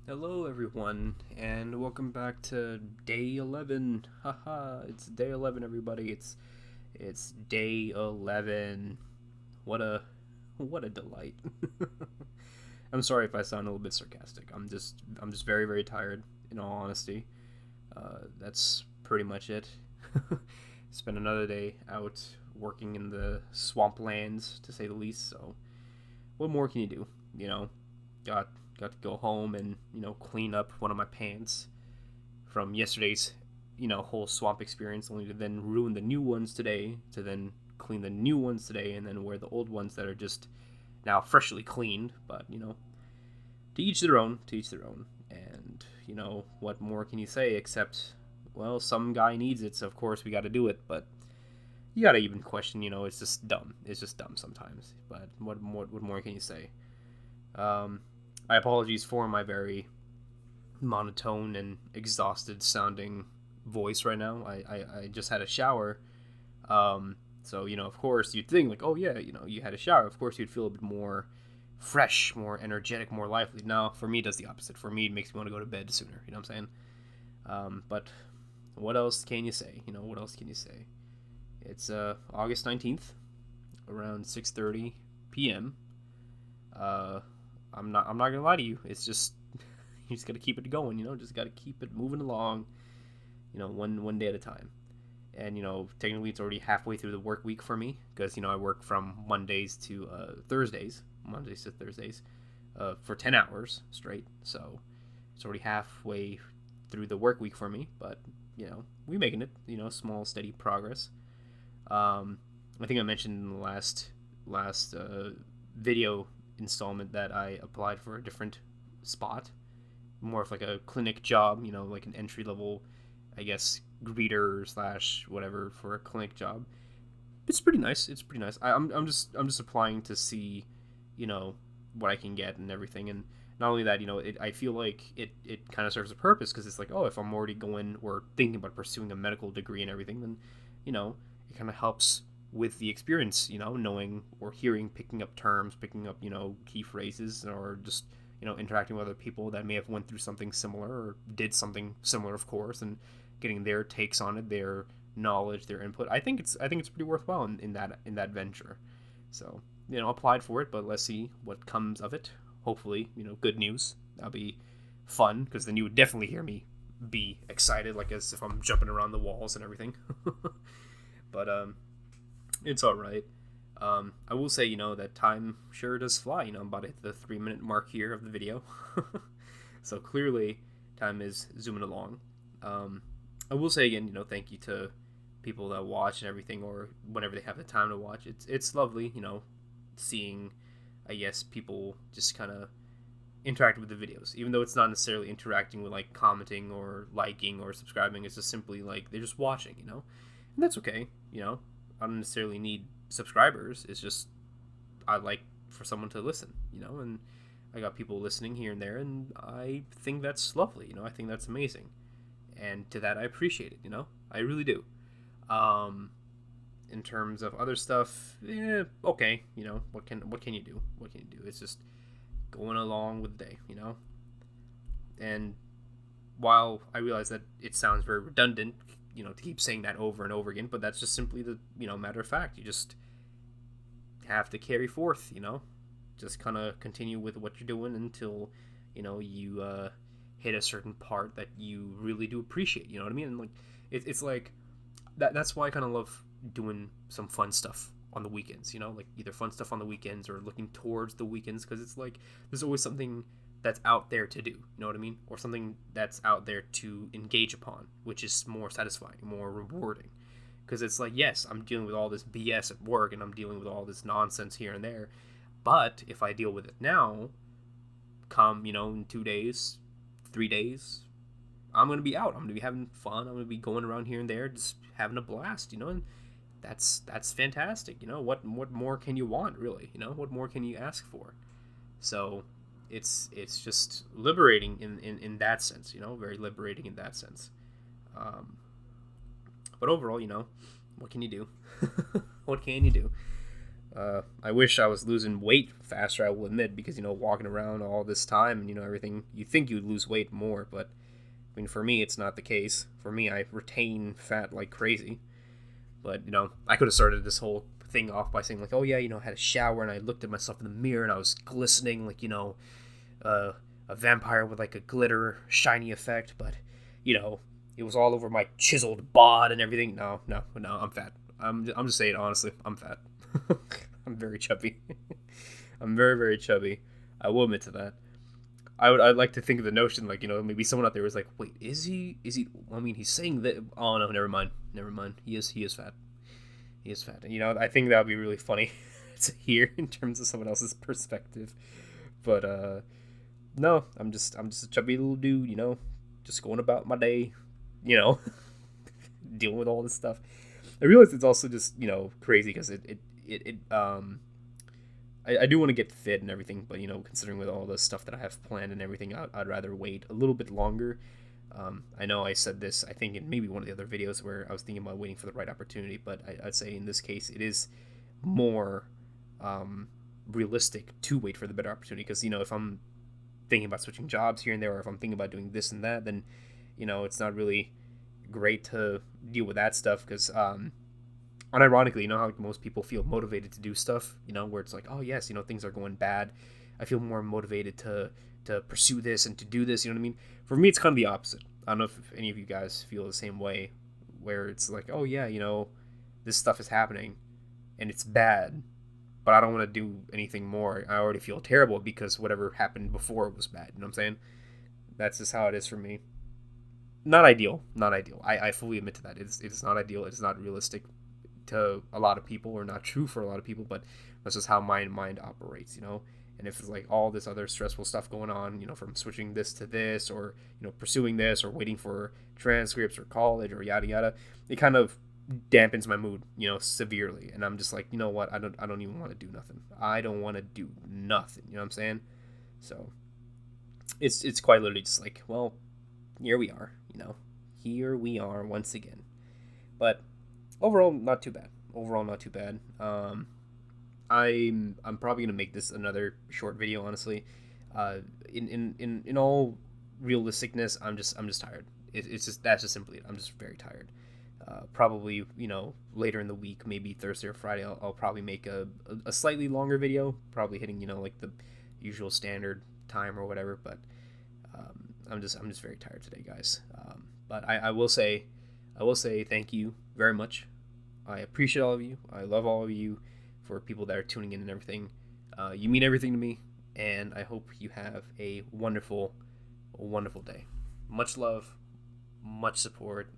Hello, everyone, and welcome back to day 11. Haha, it's day 11, everybody. It's day 11. What a what a delight. I'm sorry if I sound a little bit sarcastic. I'm just very very tired. In all honesty, that's pretty much it. Spent another day out working in the swamplands, to say the least. So, what more can you do? You know, got got to go home and clean up one of my pants from yesterday's whole swamp experience, only to then ruin the new ones today, to then clean the new ones today, and then wear the old ones that are just now freshly cleaned. But to each their own, to each their own. And what more can you say except, well, some guy needs it, so of course we got to do it. But you gotta even question, it's just dumb. It's just dumb sometimes. But what more can you say? Um, I apologize for my very monotone and exhausted sounding voice right now. I just had a shower. So, of course, you'd think, like, oh, yeah, you had a shower. Of course, you'd feel a bit more fresh, more energetic, more lively. No, for me, it does the opposite. For me, it makes me want to go to bed sooner. You know what I'm saying? But what else can you say? What else can you say? It's August 19th, around 6:30 p.m. Uh, I'm not gonna lie to you. It's just you just gotta keep it going. Just gotta keep it moving along. One day at a time. And technically it's already halfway through the work week for me because I work from Mondays to Thursdays, for 10 hours straight. So it's already halfway through the work week for me. But we making it. Small steady progress. I think I mentioned in the last video installment that I applied for a different spot, more of like a clinic job, like an entry level, I guess, greeter slash whatever for a clinic job. It's pretty nice. It's pretty nice. I'm just applying to see, you know, what I can get and everything. And not only that, I feel like it kind of serves a purpose because it's like, oh, if I'm already going or thinking about pursuing a medical degree and everything, then it kind of helps with the experience, knowing or hearing, picking up terms, picking up, key phrases, or just interacting with other people that may have went through something similar or did something similar, of course, and getting their takes on it, their knowledge, their input. I think it's pretty worthwhile in that venture. So applied for it, but let's see what comes of it. Hopefully, good news. That'll be fun because then you would definitely hear me be excited, like as if I'm jumping around the walls and everything. But it's all right. I will say, that time sure does fly. I'm about to hit the 3 minute mark here of the video. So clearly, time is zooming along. Um, I will say again, thank you to people that watch and everything, or whenever they have the time to watch. It's lovely, seeing, I guess, people just kind of interact with the videos, even though it's not necessarily interacting with like commenting or liking or subscribing. It's just simply like they're just watching, and that's okay. I don't necessarily need subscribers. It's just I like for someone to listen, and I got people listening here and there, and I think that's lovely. I think that's amazing, and to that I appreciate it. I really do. Um, in terms of other stuff, okay. What can you do? What can you do? It's just going along with the day. And while I realize that it sounds very redundant, to keep saying that over and over again, but that's just simply the matter of fact. You just have to carry forth. Just kind of continue with what you're doing until you hit a certain part that you really do appreciate. You know what I mean? And like it's like that. That's why I kind of love doing some fun stuff on the weekends. Like either fun stuff on the weekends or looking towards the weekends, because it's like there's always something that's out there to do. You know what I mean? Or something that's out there to engage upon, which is more satisfying, more rewarding. Because it's like, yes, I'm dealing with all this BS at work and I'm dealing with all this nonsense here and there. But if I deal with it now, come, in 2 days, 3 days, I'm going to be out. I'm going to be having fun. I'm going to be going around here and there, just having a blast, and that's fantastic. What more can you want, really? What more can you ask for? So it's just liberating in that sense, very liberating in that sense. Um, but overall, what can you do? What can you do? I wish I was losing weight faster, I will admit, because, walking around all this time and, everything, you think you'd lose weight more, but, I mean, for me, it's not the case. For me, I retain fat like crazy. But, I could have started this whole thing off by saying, like, oh, yeah, I had a shower and I looked at myself in the mirror and I was glistening, like, a vampire with, like, a glitter, shiny effect, but, it was all over my chiseled bod and everything. No, I'm fat. I'm just saying, honestly, I'm fat. I'm very chubby. I'm very, very chubby. I will admit to that. I'd like to think of the notion, like, maybe someone out there was like, wait, is he, I mean, he's saying that, oh, no, never mind. He is fat. He is fat. And, I think that would be really funny to hear in terms of someone else's perspective. But, no, I'm just a chubby little dude, just going about my day, dealing with all this stuff. I realize it's also just, crazy because I do want to get fit and everything, but, considering with all the stuff that I have planned and everything, I'd rather wait a little bit longer. I know I said this, I think, in maybe one of the other videos where I was thinking about waiting for the right opportunity, but I'd say in this case, it is more realistic to wait for the better opportunity because, if I'm thinking about switching jobs here and there, or if I'm thinking about doing this and that, then, it's not really great to deal with that stuff because unironically, how most people feel motivated to do stuff, where it's like, oh yes, things are going bad, I feel more motivated to pursue this and to do this, you know what I mean? For me, it's kind of the opposite. I don't know if any of you guys feel the same way, where it's like, oh yeah, this stuff is happening and it's bad, but I don't want to do anything more. I already feel terrible because whatever happened before was bad, you know what I'm saying? That's just how it is for me. Not ideal. I fully admit to that. It's not ideal. It's not realistic to a lot of people, or not true for a lot of people, but that's just how my mind operates, And if it's like all this other stressful stuff going on, from switching this to this, or, pursuing this, or waiting for transcripts or college or yada yada, it kind of dampens my mood, severely. And I'm just like, you know what? I don't even want to do nothing. I don't want to do nothing. You know what I'm saying? So it's quite literally just like, well, here we are, here we are once again. But overall, not too bad. I'm probably gonna make this another short video, honestly. In all realisticness, I'm just tired. It's just, that's just simply it. I'm just very tired. Probably, later in the week, maybe Thursday or Friday, I'll probably make a slightly longer video, probably hitting, like the usual standard time or whatever. But I'm just very tired today, guys. But I will say thank you very much. I appreciate all of you. I love all of you, for people that are tuning in and everything. You mean everything to me, and I hope you have a wonderful, wonderful day. Much love, much support,